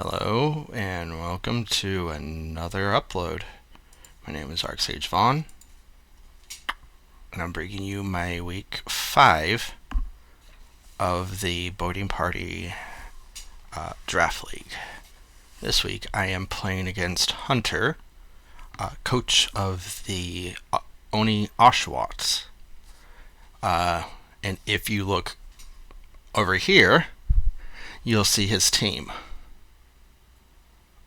Hello and welcome to another upload. My name is ArcSage Vaughn, and I'm bringing you my week 5 of the Boating Party Draft League. This week I am playing against Hunter, coach of the Oni Oshawotts. And if you look over here, you'll see his team,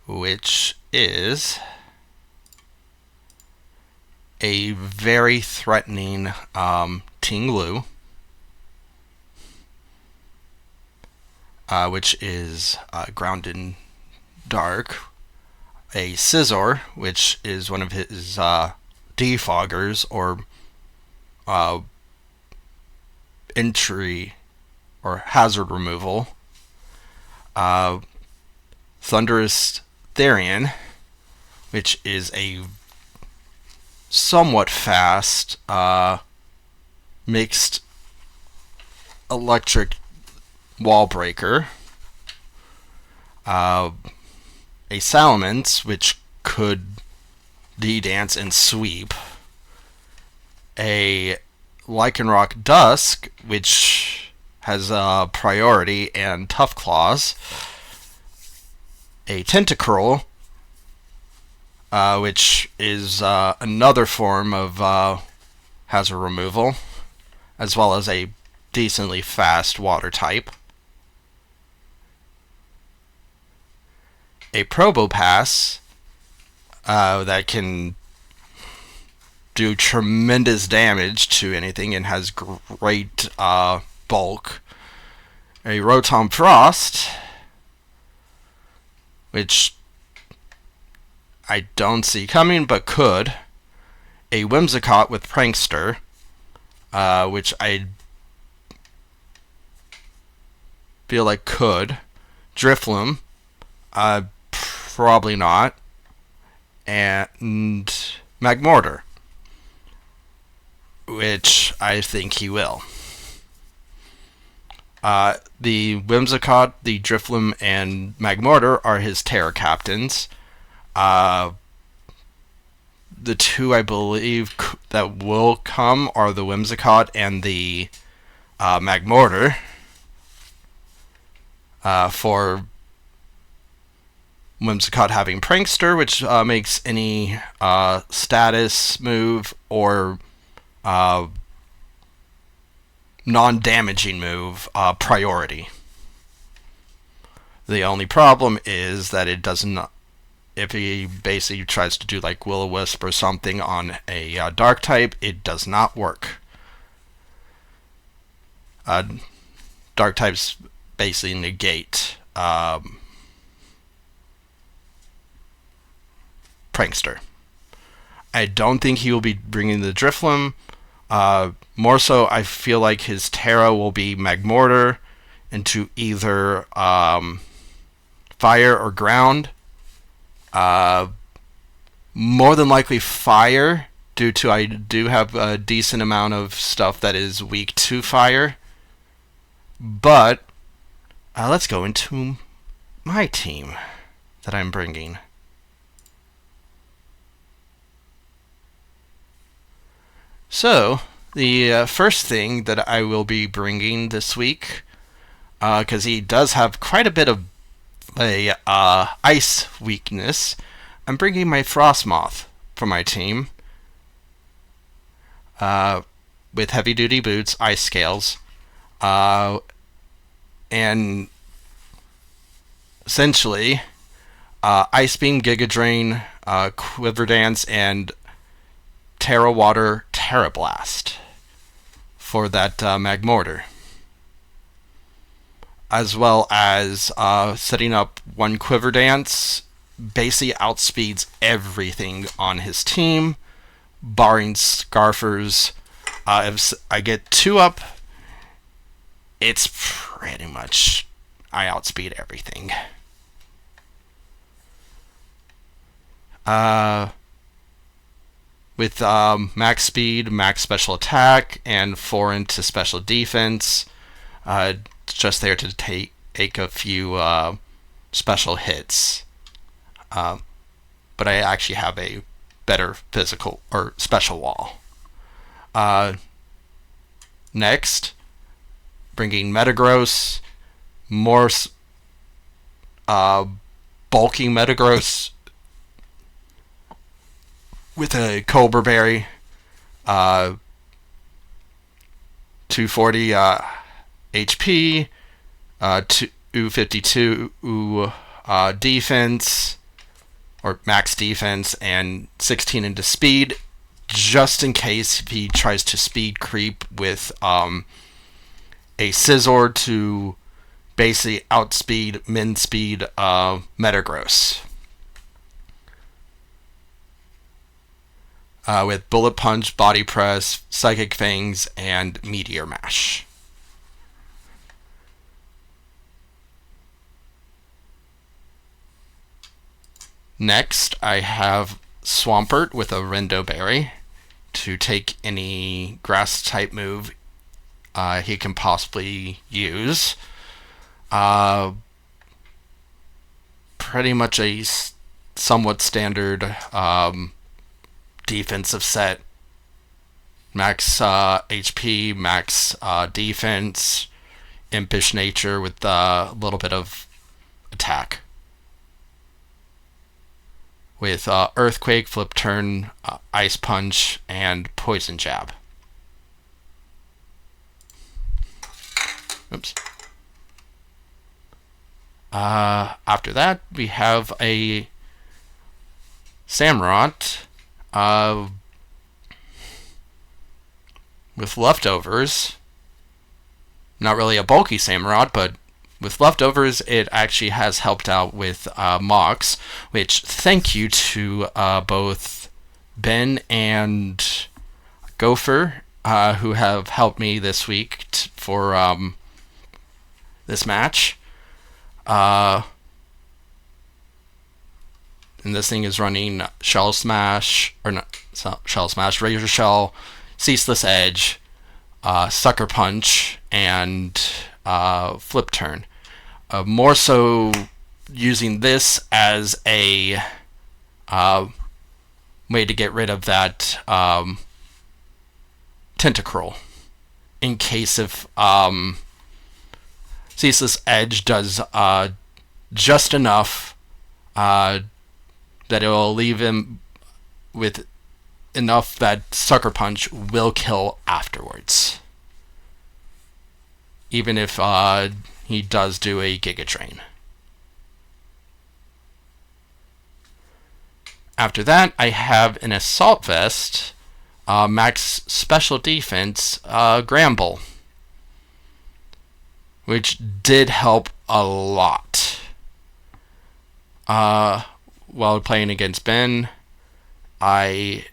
which is a very threatening Ting Lu, which is grounded dark, a Scizor, which is one of his defoggers or entry or hazard removal, Thunderous Therian, which is a somewhat fast mixed electric wall breaker, a Salamence, which could D-dance and sweep, a Lycanroc Dusk, which has priority and tough claws, a Tentacruel, which is another form of hazard removal, as well as a decently fast water type, a Probopass that can do tremendous damage to anything and has great bulk, a Rotom Frost, which I don't see coming, but could, a Whimsicott with Prankster, which I feel like could, Drifloon, probably not, and Magmortar, which I think he will. The Whimsicott, the Drifloon, and Magmortar are his Terra captains. The two I believe that will come are the Whimsicott and the Magmortar. For Whimsicott having Prankster, which makes any status move or non-damaging move priority. The only problem is that it doesn't. If he basically tries to do like Will-O-Wisp or something on a dark type, it does not work. Dark types basically negate Prankster. I don't think he will be bringing the Drifloon. More so, I feel like his Terra will be Magmortar into either fire or ground. More than likely fire, due to I do have a decent amount of stuff that is weak to fire. But let's go into my team that I'm bringing. So, the first thing that I will be bringing this week, because he does have quite a bit of a ice weakness, I'm bringing my Frostmoth for my team, with heavy duty boots, ice scales, and essentially Ice Beam, Giga Drain, Quiver Dance, and Terra Water Terra Blast for that Magmortar, as well as setting up one Quiver Dance. Basically outspeeds everything on his team, barring Scarfers. If I get 2 up, it's pretty much I outspeed everything. With max speed, max special attack, and 4 into special defense, just there to take a few special hits. But I actually have a better physical or special wall. Next, bringing Metagross, more bulky Metagross with a Cobra Berry, 240 HP, 252 defense, or max defense, and 16 into speed, just in case if he tries to speed creep with a Scizor to basically outspeed min speed Metagross. With Bullet Punch, Body Press, Psychic Fangs, and Meteor Mash. Next, I have Swampert with a Rindo Berry to take any grass type move he can possibly use. Pretty much a somewhat standard defensive set. Max HP, max defense, impish nature with a little bit of attack. With Earthquake, Flip Turn, Ice Punch, and Poison Jab. Oops. After that, we have a Samurott with leftovers. Not really a bulky Samurott, but with leftovers, it actually has helped out with Mox, which thank you to both Ben and Gopher, who have helped me this week for this match. And this thing is running Shell Smash, or not Shell Smash, Razor Shell, Ceaseless Edge, Sucker Punch, and Flip Turn. More so using this as a way to get rid of that Tentacruel, in case if Ceaseless Edge does just enough that it will leave him with enough that Sucker Punch will kill afterwards. Even if he does do a Giga Drain. After that, I have an Assault Vest, max special defense, Gramble, which did help a lot. While playing against Ben, I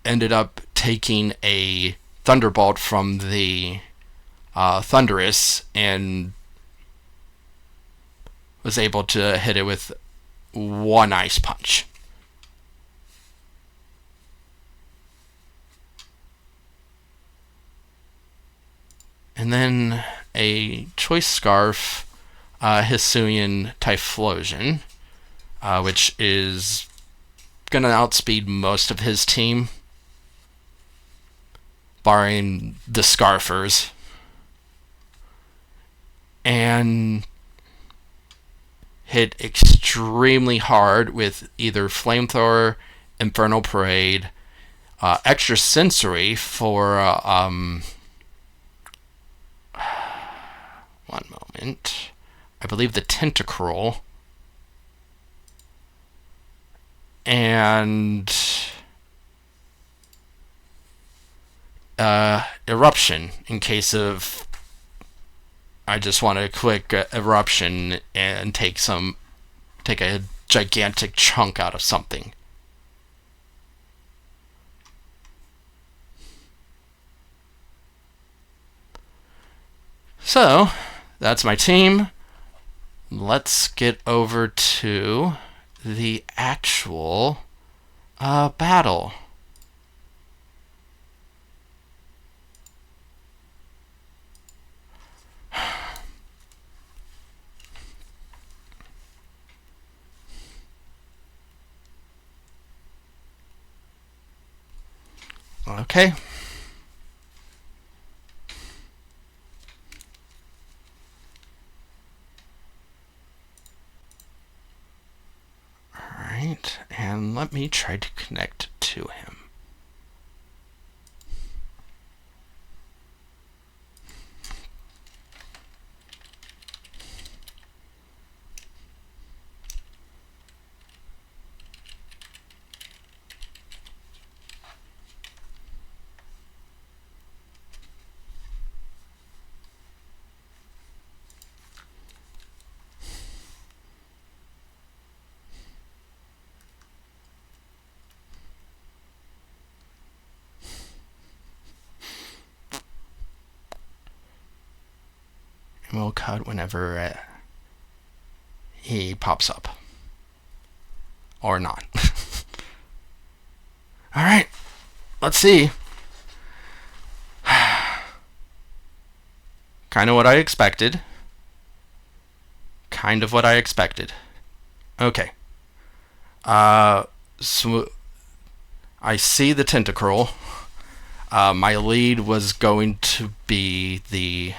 ended up taking a Thunderbolt from the Thundurus and was able to hit it with one Ice Punch. And then a Choice Scarf, Hisuian Typhlosion, which is going to outspeed most of his team, barring the Scarfers. And hit extremely hard with either Flamethrower, Infernal Parade, Extra Sensory for one moment. I believe the Tentacruel. And Eruption, in case of I just want a quick eruption and take a gigantic chunk out of something. So, that's my team. Let's get over to the actual battle. Okay. Alright, and let me try to connect to him. And we'll cut whenever he pops up. Or not. Alright, let's see. Kind of what I expected. Kind of what I expected. Okay. So I see the Tentacruel. My lead was going to be the...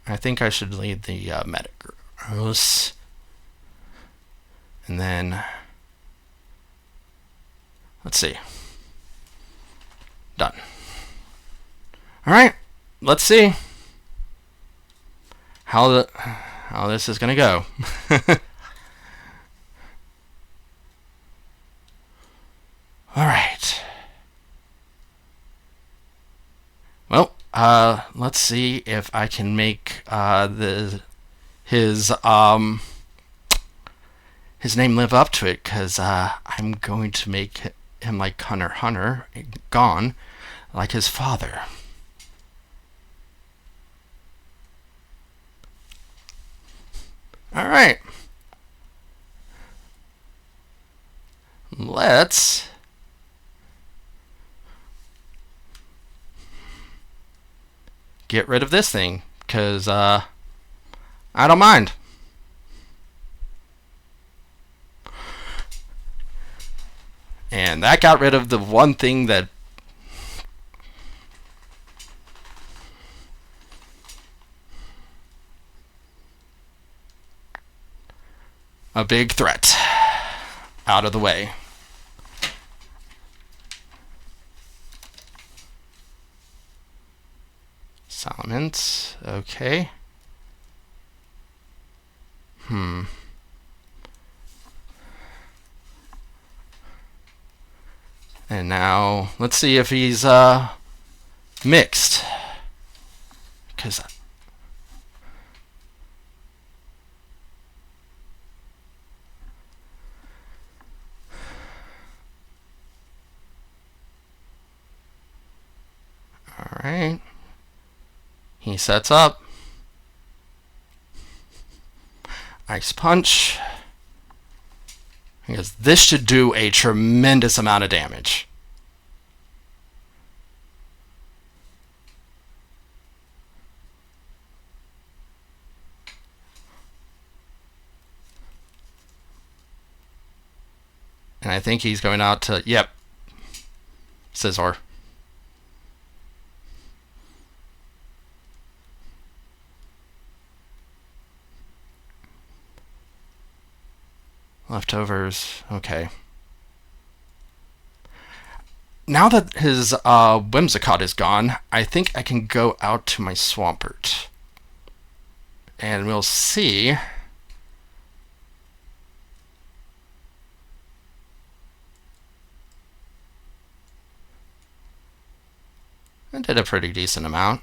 I think I should lead the Metagross. And then... Let's see. Done. Alright, let's see how this is gonna go. Alright. Well, let's see if I can make his name live up to it, because I'm going to make him like Hunter x Hunter, gone, like his father. Alright. Let's get rid of this thing, because I don't mind. And that got rid of the one thing that a big threat out of the way. Salamence, okay. And now, let's see if he's mixed. Because... Alright. He sets up. Ice Punch. Because this should do a tremendous amount of damage. And I think he's going out to... Yep. Scizor. Leftovers. Okay. Now that his Whimsicott is gone, I think I can go out to my Swampert. And we'll see. I did a pretty decent amount.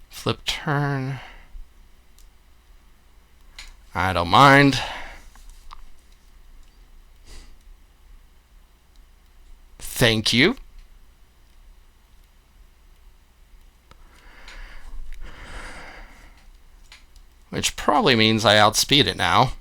Flip turn. I don't mind. Thank you. Which probably means I outspeed it now.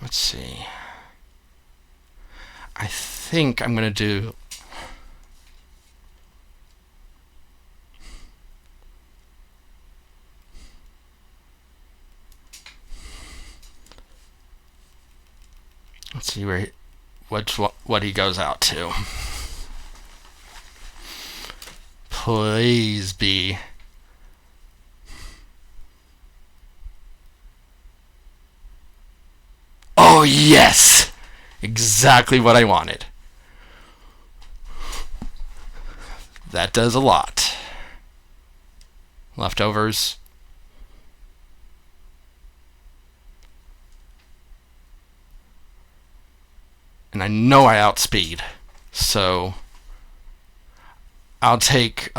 Let's see. I think I'm going to do... Let's see where what he goes out to. Please be. Oh yes! Exactly what I wanted. That does a lot. Leftovers. And I know I outspeed, so I'll take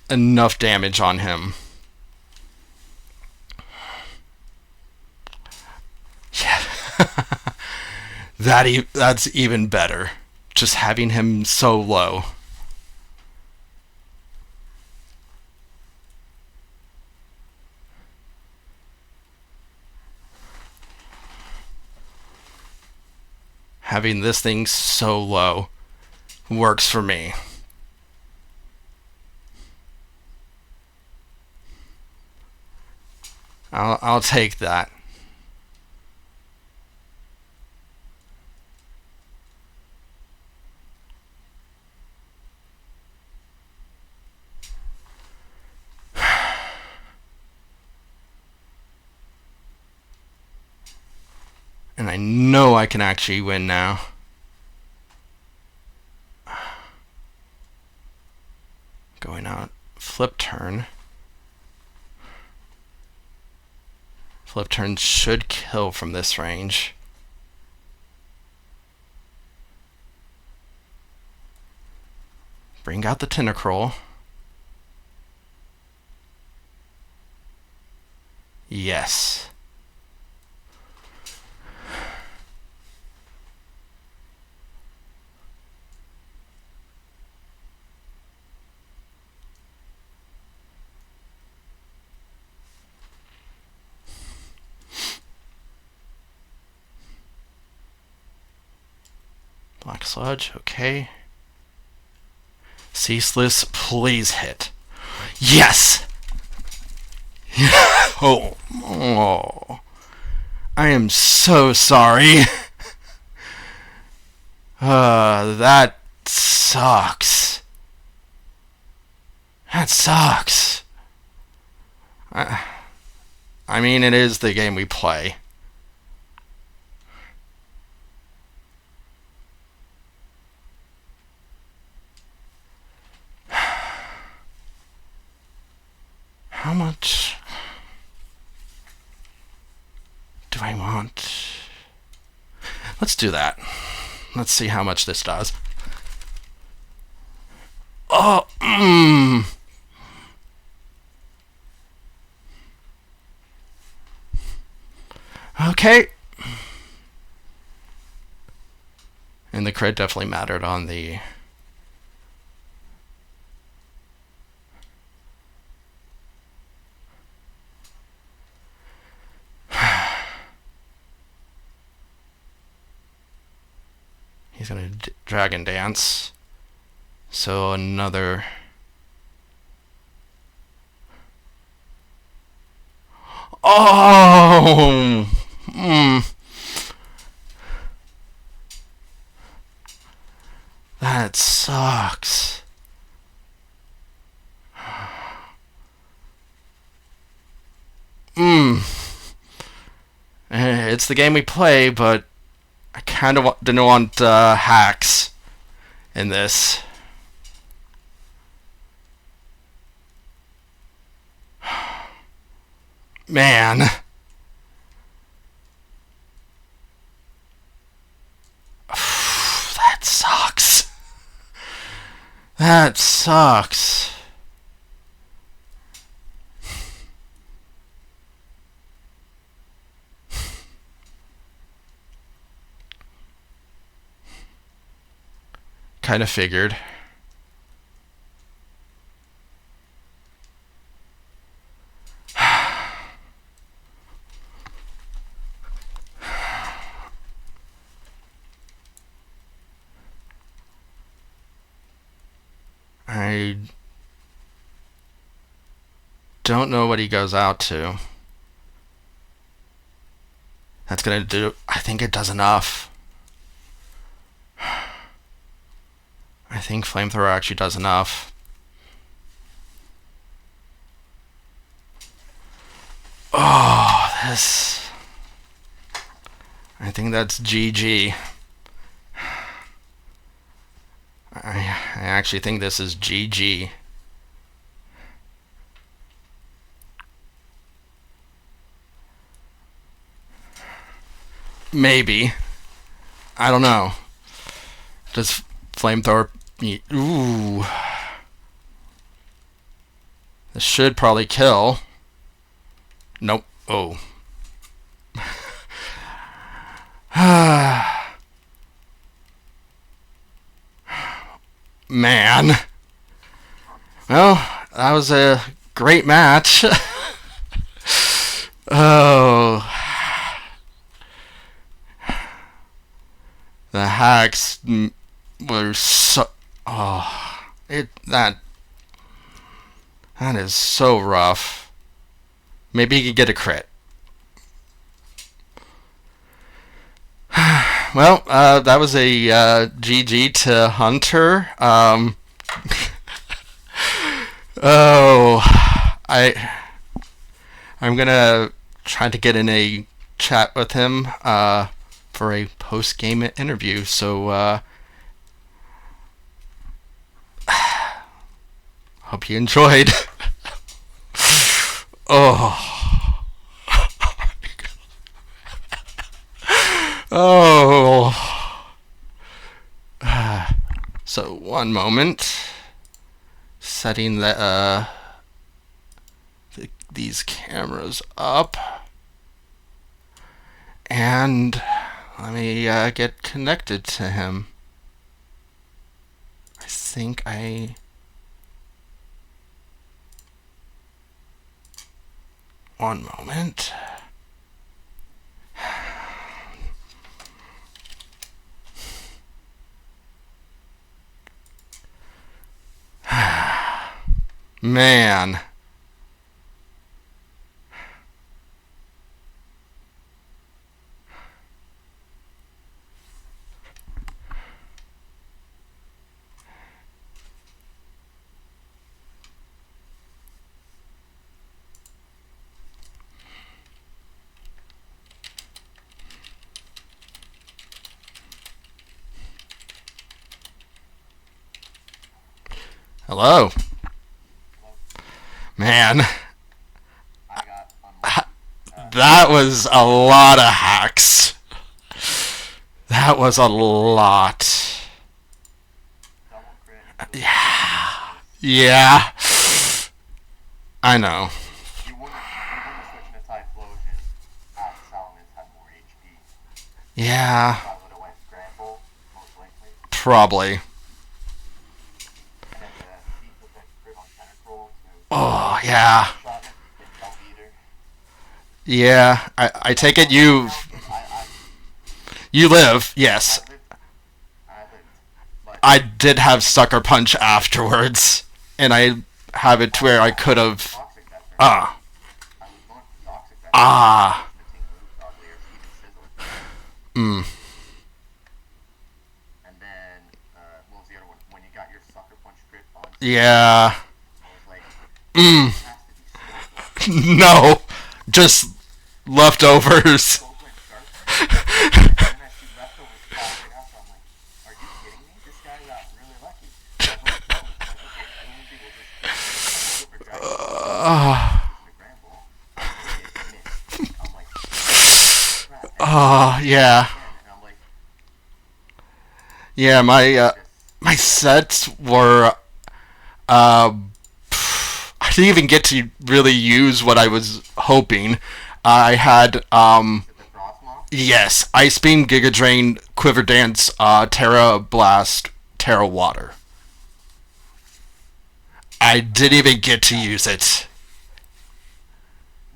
enough damage on him. Yeah. That's even better. Just having him so low. Having this thing so low works for me. I'll take that. And I know I can actually win now. Going out. Flip turn. Flip turn should kill from this range. Bring out the Tentacruel. Yes. Black Sludge, okay. Ceaseless, please hit. Yes! Oh. I am so sorry. That sucks. That sucks. I mean, it is the game we play. How much do I want? Let's do that. Let's see how much this does. Oh, Okay. And the crit definitely mattered on the... He's gonna Dragon Dance. So another... Oh! That sucks. It's the game we play, but I kind of didn't want hacks in this. Man. That That sucks. That sucks. Kind of figured. I don't know what he goes out to. That's gonna do. I think it does enough. I think Flamethrower actually does enough. Oh, this. I think that's GG. I actually think this is GG. Maybe. I don't know. Does Flamethrower... Ooh. This should probably kill. Nope. Oh. Man. Well, that was a great match. Oh. The hacks were so... Oh. That is so rough. Maybe he could get a crit. Well, that was a GG to Hunter. I'm gonna try to get in a chat with him for a post-game interview. So hope you enjoyed. Oh. Oh. So one moment. Setting these cameras up. And let me get connected to him. I think one moment. Man. Hello. Man. That was a lot of hacks. That was a lot. Yeah. Yeah. I know. Yeah. Probably. Oh, yeah. Yeah, I take it you live, yes. I did have Sucker Punch afterwards, and I have it to where I could have... Yeah. No. Just leftovers. Yeah. Yeah, Just my sets were uh, I didn't even get to really use what I was hoping. I had is it the Frostmoth? yes, Ice Beam, Giga Drain, Quiver Dance, Terra Blast, Terra Water. I didn't even get to That use it.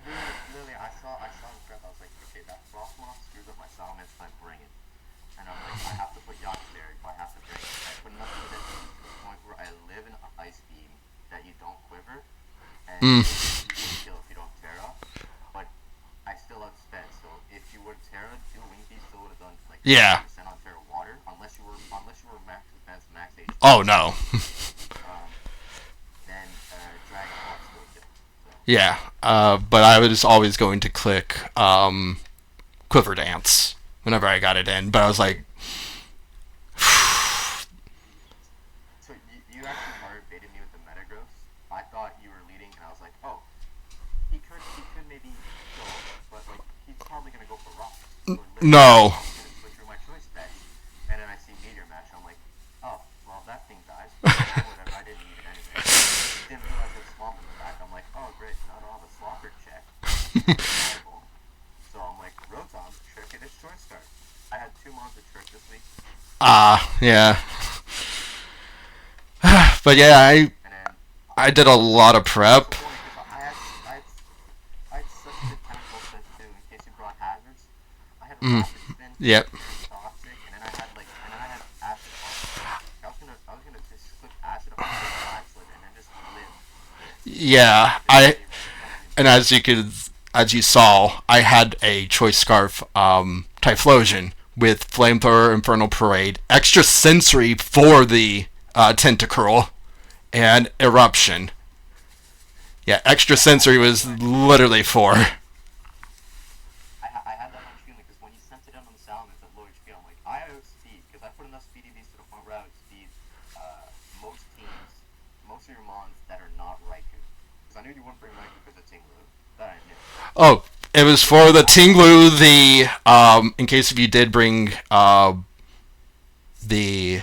literally, I saw in prep. I was like, okay, that Frostmoth screws up my Salamence, and I bring it. And I'm like, I have to put Yacht Cleric, but I have to bring it. I put enough EX to the point where I live in Ice Beam that you don't quiver, and Mm, it's an easy kill if you don't Terra. But I still outsped, so if you would Terra, two Wing Beats still would have done like yeah. 50% on Terra Water, unless you were max defense, max Oh HP. no. Um, then Dragon Claw still kill. So Yeah. But I was always going to click Quiver Dance whenever I got it in. But I was like, you actually hard baited me with the Metagross. I thought you were leading, and I was like, oh, he could maybe go, but like he's probably gonna go for rocks. So literally, I no. thought he was gonna switch through my choice specs, and then I see Meteor Match. And I'm like, oh, well that thing dies. Whatever, I didn't need it anyways. Didn't realize there was Swamp in the back. I'm like, oh great, now I don't have a Slopper check. Terrible. So I'm like, Rotom, trick it as short start. I had 2 months of trick this week, Yeah. But yeah, and then I did a lot of it was prep. so funny because I had such a good chemical set too. In case you brought hazards, I had Mm, rapid spin, yep. Twister, toxic, and then I had acid pump. I was gonna just click acid on the flag slid and then just live. Yeah. Because they were gonna be And max. as you saw, I had a choice scarf Typhlosion with flamethrower, infernal parade, extra sensory for the tentacruel, and eruption. Yeah, extra Yeah, sensory that's was what I did. literally for. I had that much feeling because when you sent it in on the Salamence at low HP, I'm like, I outspeed because I put enough speedy beats to the point where I outspeed most teams, most of your mons that are not Raikou. Because I knew you wouldn't bring Raikou because of Tinglu. That I knew. Oh, it was So for the I had Tinglu. The in case if you did bring the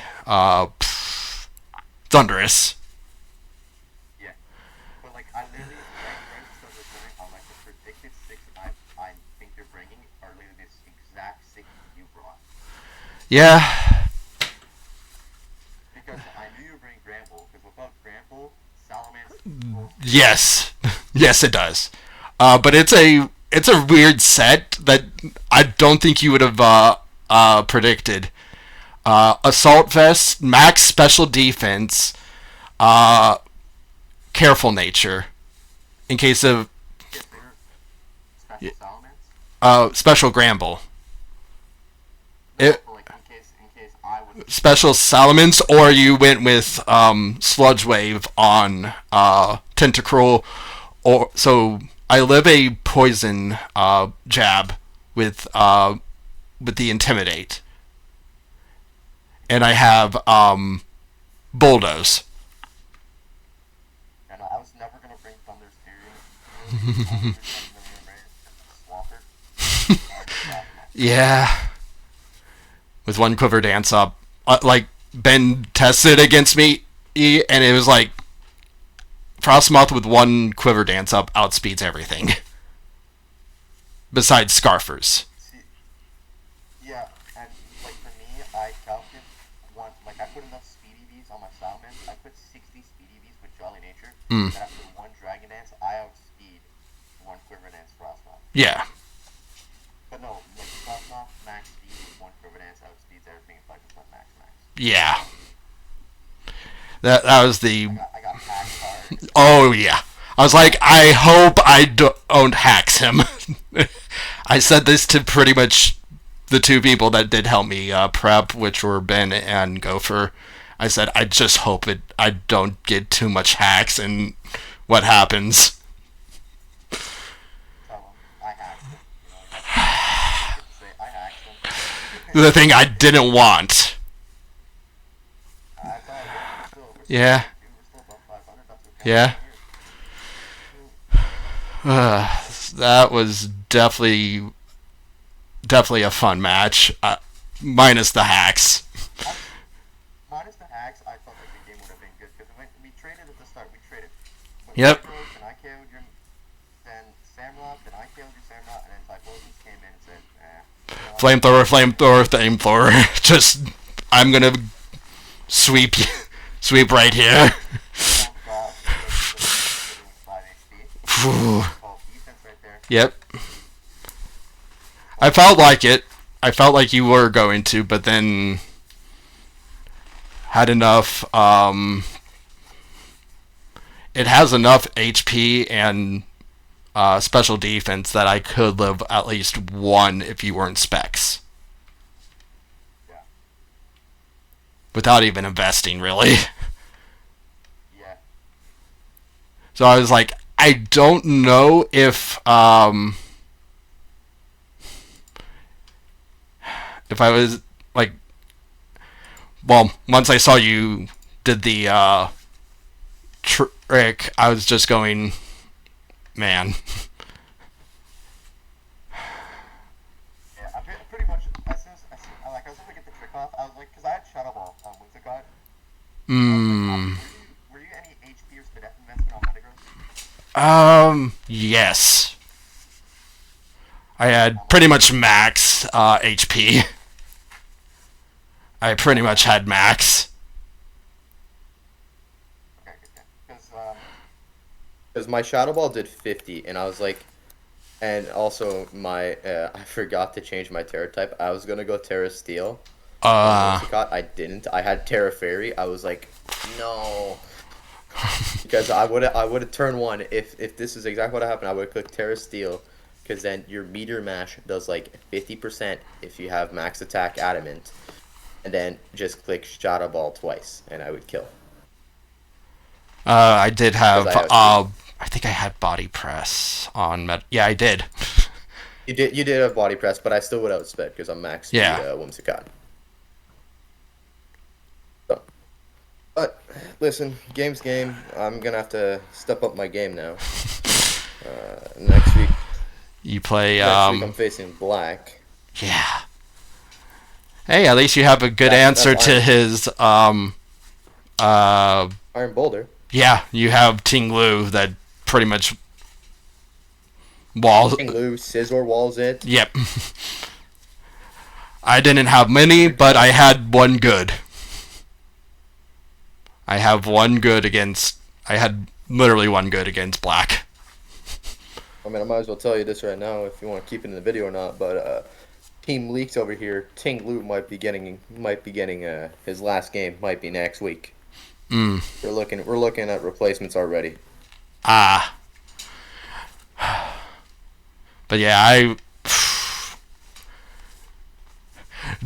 Thunderous. yeah, but like I literally right at the start of the tournament, I'm like the predicted six I think you're bringing are literally this exact six you brought Yeah. because I knew you were bringing Gramble because without Gramble, Salamence rolls through you. Yes. Yes, it does. But it's a weird set that I don't think you would have predicted. Assault vest, max special defense, uh, careful nature. In case of Yes, they were special Salamence. special Gramble. No, It, but like in case I was special Salamence, or you went with Sludge Wave on Tentacruel, or so I live a poison jab with the Intimidate, and I have Bulldoze. and I was never gonna bring Thunder's Fury. Really, the only reason I was never gonna bring it is because it's Swampert. Frostmoth. Yeah, with one Quiver Dance up, like Ben tested against me, and it was like Frostmoth with one Quiver Dance up outspeeds everything besides Scarfers. See, yeah, and like for me, I calculated one. Like I put enough Speedy Bees on my Salamence. I put 60 Speedy Bees with Jolly Nature. Mm. That after one Dragon Dance, I outspeed one Quiver Dance Frostmoth. Yeah, But no, like Frostmoth max speed with one Quiver Dance outspeeds everything if I can put max max. yeah. That was the I got hacked hard. oh yeah. I was like, I hope I don't hacks him. I said this to pretty much the two people that did help me prep, which were Ben and Gopher. I said, I just hope I don't get too much hacks and what happens. Tell him I hacked him. You know, you get to say I hacked him. The thing I didn't want. That's all good. We're still Yeah, winning, dude. We're still above 500. That's what counts yeah. around here. That was definitely a fun match, minus the hacks. I, Yep. Necros, then I KO'd your, then Samrock, then I KO'd your Samrock, and then Typhlosions came in and said, you know what? Flamethrower. Just, I'm gonna sweep right here. Rotom Frost, getting 5 HP. Phew. Oh, defense right there. Yep. I felt like it. I felt like you were going to, but then had enough. It has enough HP and special defense that I could live at least one if you weren't specs. Yeah. Without even investing, really. Yeah. So I was like, I don't know if I was like, well, once I saw you did the trick, I was just going, man. Yeah, I pretty much, as soon as I was able to get the trick off, I was like, because I had Shadow Ball on Whimsicott. Were you any HP or Spadef investment on Metagross? Yes. I had pretty much max HP. I pretty much had max. Okay, because Because my Shadow Ball did 50, and I was like, and also my, I forgot to change my Terra type. I was gonna go Terra Steel. I didn't. I had Terra Fairy. I was like, no. Because I would have turned 1 if this is exactly what happened. I would have clicked Terra Steel, because then your Meteor Mash does like 50% if you have max attack Adamant, and then just click Shadow Ball twice, and I would kill. I did have. Because I have I think I had body press on. Yeah, I did. You did have body press, but I still would have sped because I'm max Yeah. Whimsicott. So, but listen, game's game. I'm gonna have to step up my game now. Next week, You play. I'm facing Black. Yeah. Hey, at least you have a good That's answer to Iron. his. Iron Boulder. Yeah, you have Ting Lu that pretty much walls. King Lu, Scizor walls it. Yep. I didn't have many, but I had one good. I have one good against. I had literally one good against Black. I mean, I might as well tell you this right now if you want to keep it in the video or not. But Team Leaks over here, Ting Lu might be getting his last game might be next week. We're looking at replacements already. Ah. But yeah, I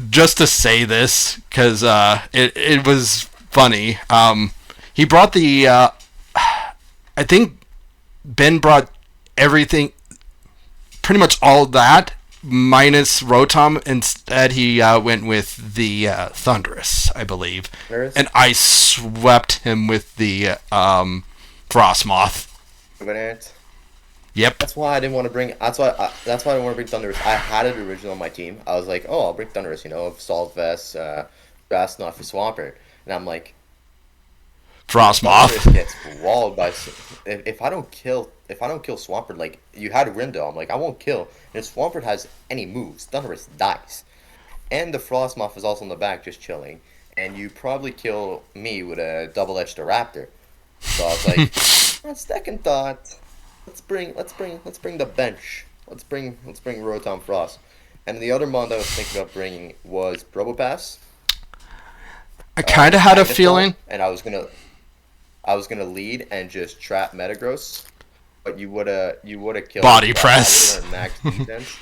just to say this because it was funny. He brought the I think Ben brought everything, pretty much all that minus Rotom. Instead, he went with the Thundurus, I believe, Thundurus? and I swept him with the Frostmoth. Yep. That's why I didn't want to bring. That's why I didn't want to bring Thundurus. I had it originally on my team. I was like, oh, I'll bring Thundurus. Assault Vest, Grassnot for Swampert, and I'm like, Frostmoth. Thundurus gets walled by. If I don't kill Swampert, like you had Rindo, I'm like, I won't kill. And if Swampert has any moves, Thundurus dies, and the Frostmoth is also in the back just chilling, and you probably kill me with a double-edged Raptor. So I was like, on second thought. Let's bring the bench. Let's bring Rotom Frost. And the other mod I was thinking about bringing was Probopass. I kind of had a Magnet feeling. Ball, and I was gonna lead and just trap Metagross, but you would have killed Body that. press. I would have max defense.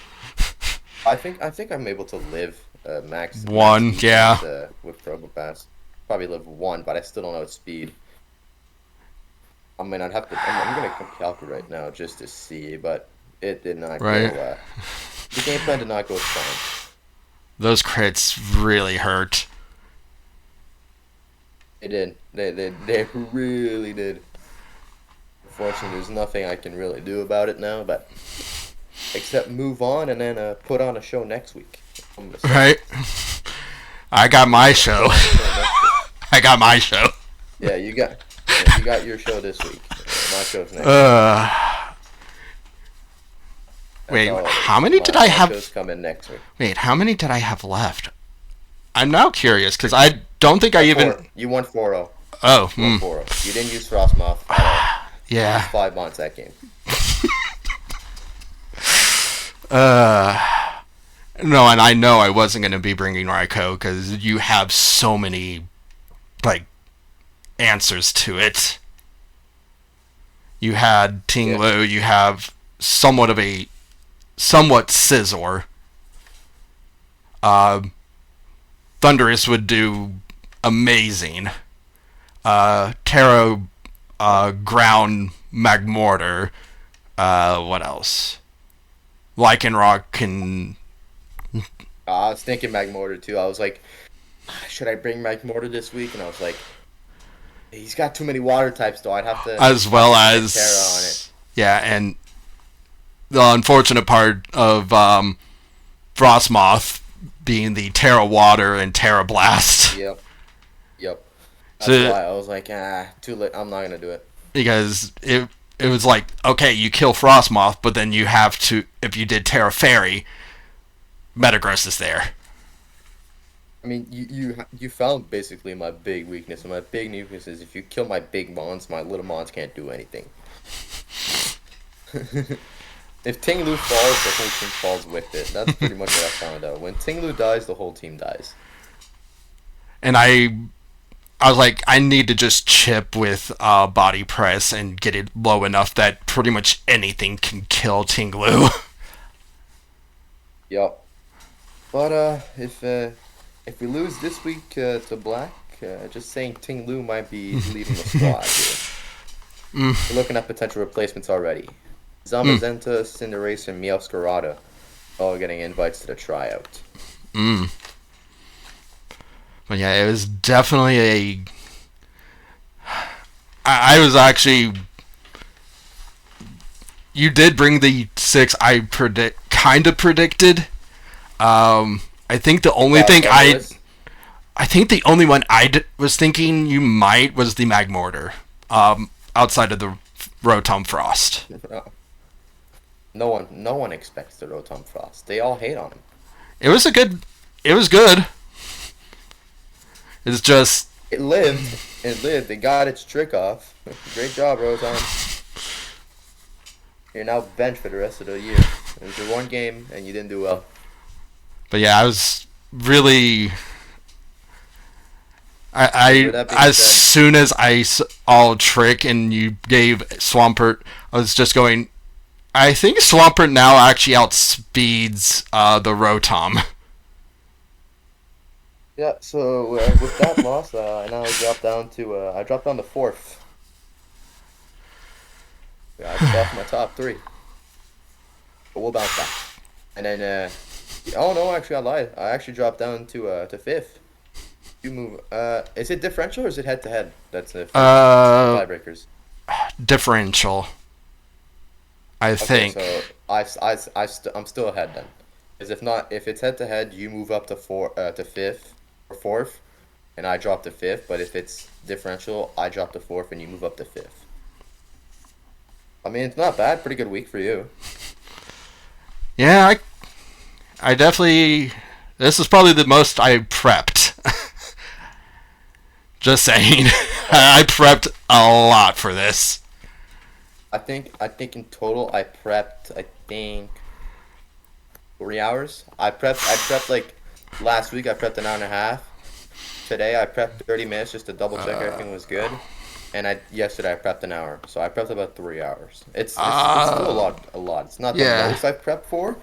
I think I'm able to live max One, defense, yeah. with Probopass. Probably live 1, but I still don't know its speed. I mean, I'd have to. I'm gonna calculate right now just to see, but it did not Right. go. The game plan did not go as planned. Those crits really hurt. It did. They really did. Unfortunately, there's nothing I can really do about it now, but except move on and then put on a show next week. I'm gonna say. Right? I got my show. I got my show. Yeah, you got your show this week. nachos next. Wait, all it is. how many did I have? Nachos come in next week. Wait, how many did I have left? I'm now curious because I don't think I even. You won 4-0. Oh, You won 4-0. You didn't use Frostmoth at all. You yeah. used 5 months that game. No, and I know I wasn't going to be bringing Raikou because you have so many, like, answers to it. You had Tinglu, you have somewhat Scizor. Thundurus would do amazing. Taro, Ground, Magmortar. What else? Lycanroc can... I was thinking Magmortar too. I was like, should I bring Magmortar this week? And I was like, he's got too many water types though. I'd have to... As well as... Terra on it. Yeah, and the unfortunate part of Frostmoth being the Terra Water and Terra Blast. Yep. That's So- why I was like, too late. I'm not going to do it. Because it was like, okay, you kill Frostmoth, but then you have to, if you did Terra Fairy, Metagross is there. I mean, you found basically my big weakness. And my big weakness is if you kill my big mons, my little mons can't do anything. If Tinglu falls, the whole team falls with it. That's pretty much what I found out. When Tinglu dies, the whole team dies. And I was like, I need to just chip with Body Press and get it low enough that pretty much anything can kill Tinglu. Yep. But if we lose this week to Black, just saying Tinglu might be leaving the squad here. We're looking at potential replacements already. Zamazenta, Cinderace, and Meowscarada all getting invites to the tryout. But yeah, it was definitely I was actually... You did bring the 6 I kind of predicted. I think the only thing I think the only one I was thinking you might was the Magmortar. Outside of the Rotom Frost. No one expects the Rotom Frost. They all hate on him. It was good. It's just... It lived. It got its trick off. Great job, Rotom. You're now benched for the rest of the year. It was your one game, and you didn't do well. But yeah, I was really... As soon as I saw Trick and you gave Swampert, I was just going... I think Swampert now actually outspeeds the Rotom. Yeah, so with that loss, I now dropped down to I dropped down to 4th. Yeah, I lost my top 3. But we'll bounce back. And then oh no, actually I lied. I actually dropped down to 5th. You move. Is it differential or is it head to head? That's the tiebreakers. Differential. I think. So I'm still ahead then. Because if it's head to head, you move up to 5th or 4th, and I drop to 5th. But if it's differential, I drop to 4th, and you move up to 5th. I mean, it's not bad. Pretty good week for you. Yeah, I definitely... This is probably the most I prepped. Just saying. I prepped a lot for this. I think in total I prepped 3 hours. I prepped like last week I prepped an hour and a half. Today I prepped 30 minutes just to double check everything was good. And yesterday I prepped an hour. So I prepped about 3 hours. It's still a lot. It's not the most I've prepped for.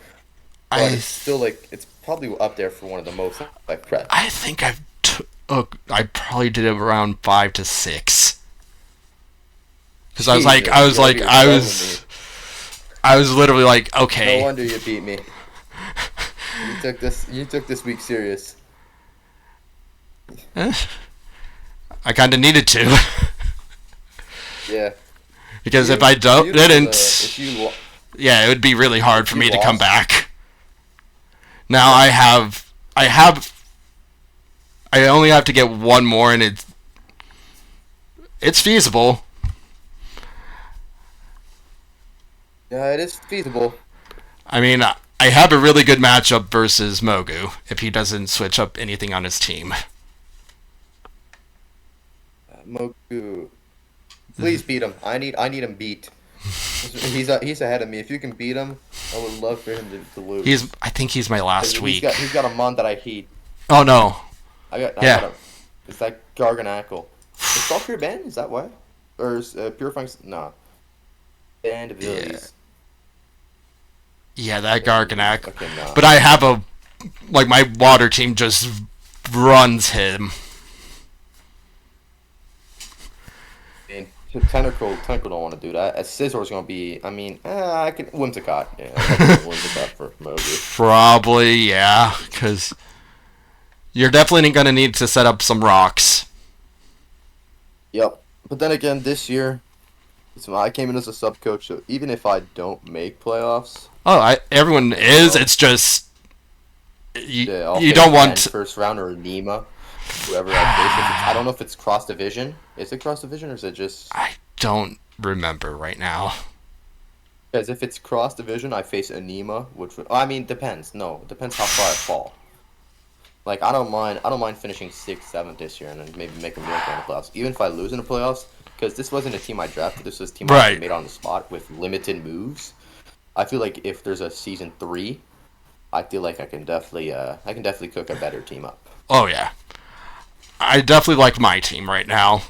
But it's still it's probably up there for one of the most I've prepped. I think I probably did it around 5 to 6. Because I was literally like, okay. No wonder you beat me. You took this week serious. I kind of needed to. Yeah. Because if I didn't, it would be really hard for me to come back. Now I only have to get one more, and it's feasible. Yeah, it is feasible. I mean, I have a really good matchup versus Mogu if he doesn't switch up anything on his team. Moku, please beat him. I need him beat. He's ahead of me. If you can beat him, I would love for him to lose. I think he's my 'Cause last He's week. got he's got a mon that I hate. Oh no. I got Yeah. him. It's that Garganackle. Is Stalker banned? Is that why? Or is Purifying? Nah. Banned abilities. Yeah, that Garganac. Okay, nah. But I have a my water team just runs him. I mean, Tentacle don't want to do that. Scissor's gonna be. I mean, I can Whimsicott. Yeah, I can Whimsicott for Mogu. Probably, yeah, because you're definitely going to need to set up some rocks. Yep. But then again, this year, I came in as a sub coach, so even if I don't make playoffs, Oh, everyone is. It's just yeah, I'll you face don't Ben want. first round or Nima, whoever I face. I don't know if it's cross division. Is it cross division or is it just? I don't remember right now. Because if it's cross division, I face Anima, which I mean depends. No, depends how far I fall. Like I don't mind. I don't mind finishing 6th, 7th this year, and then maybe make a miracle in the playoffs. Even if I lose in the playoffs, because this wasn't a team I drafted. This was a team I Right. made on the spot with limited moves. I feel like if there's a season 3, I feel like I can definitely cook a better team up. Oh yeah, I definitely like my team right now.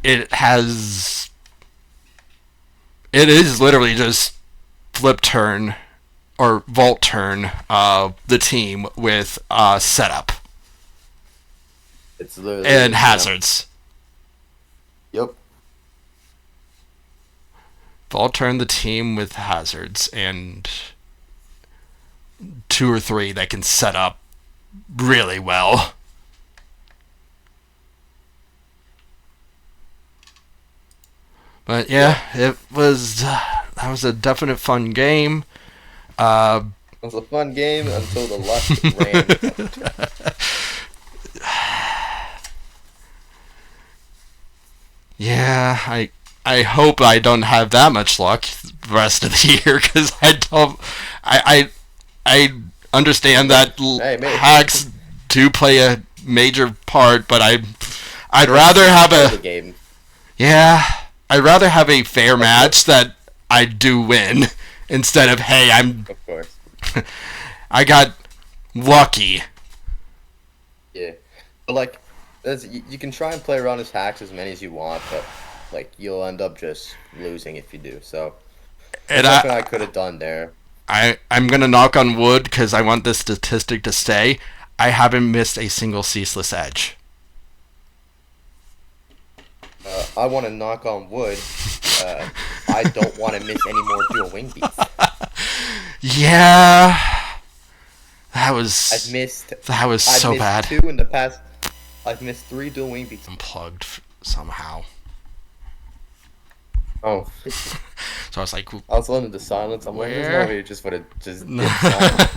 It has. It is literally just flip turn or vault turn the team with setup It's literally and hazards. Yep. Vault turn the team with hazards and 2 or 3 that can set up really well. But yeah, it was that was a definite fun game. Uh, It was a fun game until the left ran. yeah, I hope I don't have that much luck the rest of the year because I don't. I understand that hacks do play a major part, but I'd rather have The a game. yeah. I'd rather have a fair match that I do win instead of hey Of course. I got lucky. Yeah. But like, you can try and play around his hacks as many as you want, but like you'll end up just losing if you do. So And there's nothing I could have done there. I'm gonna knock on wood because I want this statistic to stay. I haven't missed a single ceaseless edge. I want to knock on wood. I don't want to miss any more dual wing beats. Yeah, that I've was missed. that was I've so missed bad. 2 in the past. I've missed 3 dual wing beats. Unplugged somehow. Oh, So I was like, I was listening to silence. I'm like, there's Where? no way you just would have just did silence.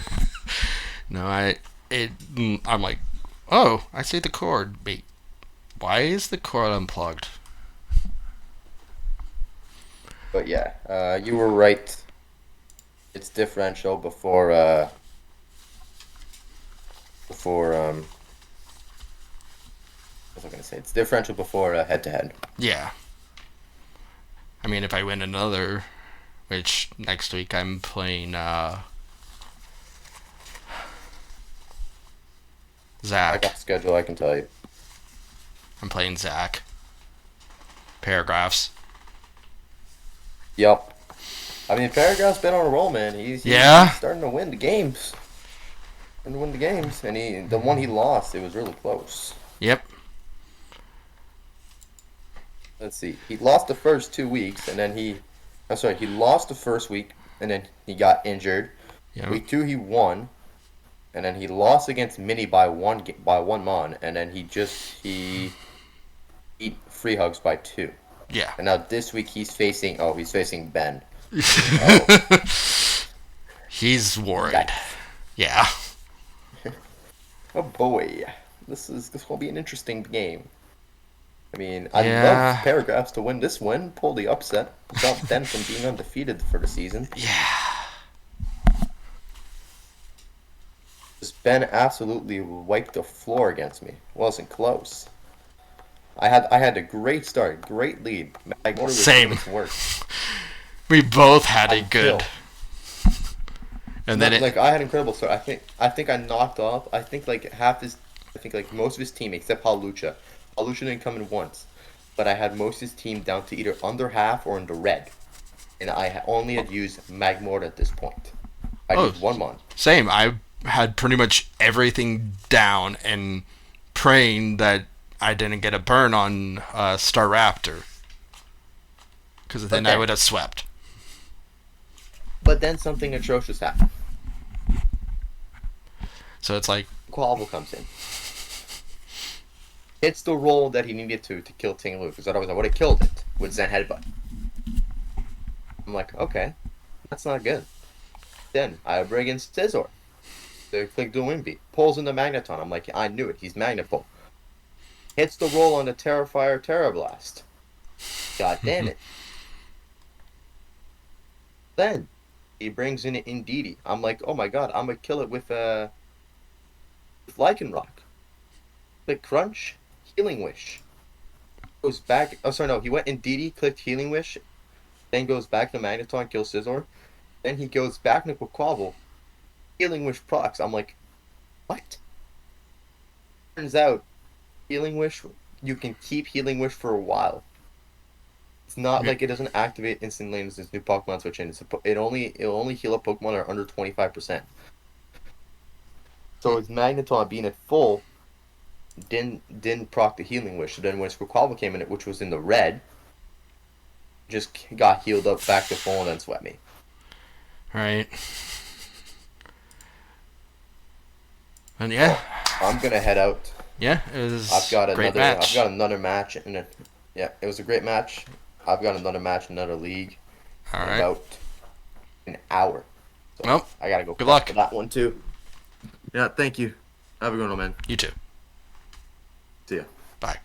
no, I'm like, oh, I see the cord. Wait, why is the cord unplugged? But yeah, you were right. It's differential before what was I gonna say? It's differential before head to head. Yeah. I mean, if I win another, which next week I'm playing I Zach. got the schedule. I can tell you. I'm playing Zach. Paragraphs. Yep. I mean, Paragraph's been on a roll, man. He's starting to win the games. And win the games, and the one he lost, it was really close. Yep. Let's see. He lost the first 2 weeks, and then he lost the first week, and then he got injured. Yep. Week 2, he won, and then he lost against Mini by one mon, and then he beat Free Hugs by 2. Yeah. And now this week he's facing Ben. He's worried. Yikes. Yeah. Oh boy, this will be an interesting game. I mean, I Yeah. love Paragraphs to win this win, pull the upset, stop them from being undefeated for the season. Yeah. Just Ben absolutely wiped the floor against me. Wasn't close. I had a great start, great lead. Magmortar was Same. doing its work. We both had a Until- good. And then like I had an incredible start. I think I knocked off. I think like most of his team except Halucha. Halucha didn't come in once, but I had most of his team down to either under half or in the red, and only had used Magmortar at this point. I Oh. used one mon. Same. I had pretty much everything down and praying that I didn't get a burn on Staraptor. Because then I would have swept. But then something atrocious happened. So it's like, Quavel comes in. Hits the roll that he needed to kill Ting Lu, because otherwise I would have killed it with Zen Headbutt. I'm like, okay, that's not good. Then I bring in Scizor. They click the Wind Beat. Pulls in the Magneton. I'm like, I knew it. He's Magnapole. Hits the roll on the Terrifier Terra Blast. God damn it. Then he brings in Indeedee. I'm like, oh my god, I'm gonna kill it with Lycanroc. Click Crunch, Healing Wish. Goes back. Oh, sorry, no. He went Indeedee, clicked Healing Wish, then goes back to Magneton, kills Scizor. Then he goes back to Quavel, Healing Wish procs. I'm like, what? Turns out, Healing Wish, you can keep Healing Wish for a while. It's not like it doesn't activate instantly as this new Pokemon switch in. It'll only heal a Pokemon that are under 25%. So his Magneton being at full didn't proc the Healing Wish. So then when Quavel came in, which was in the red, just got healed up back to full and then swept me. right. And yeah. I'm gonna head out. Yeah, it was I've got a great another. match. I've got another match, and yeah, it was a great match. I've got another match, another league, All in right. about an hour. So Well, I gotta go. good prep luck. for that one too. Yeah, thank you. Have a good one, man. You too. See ya. Bye.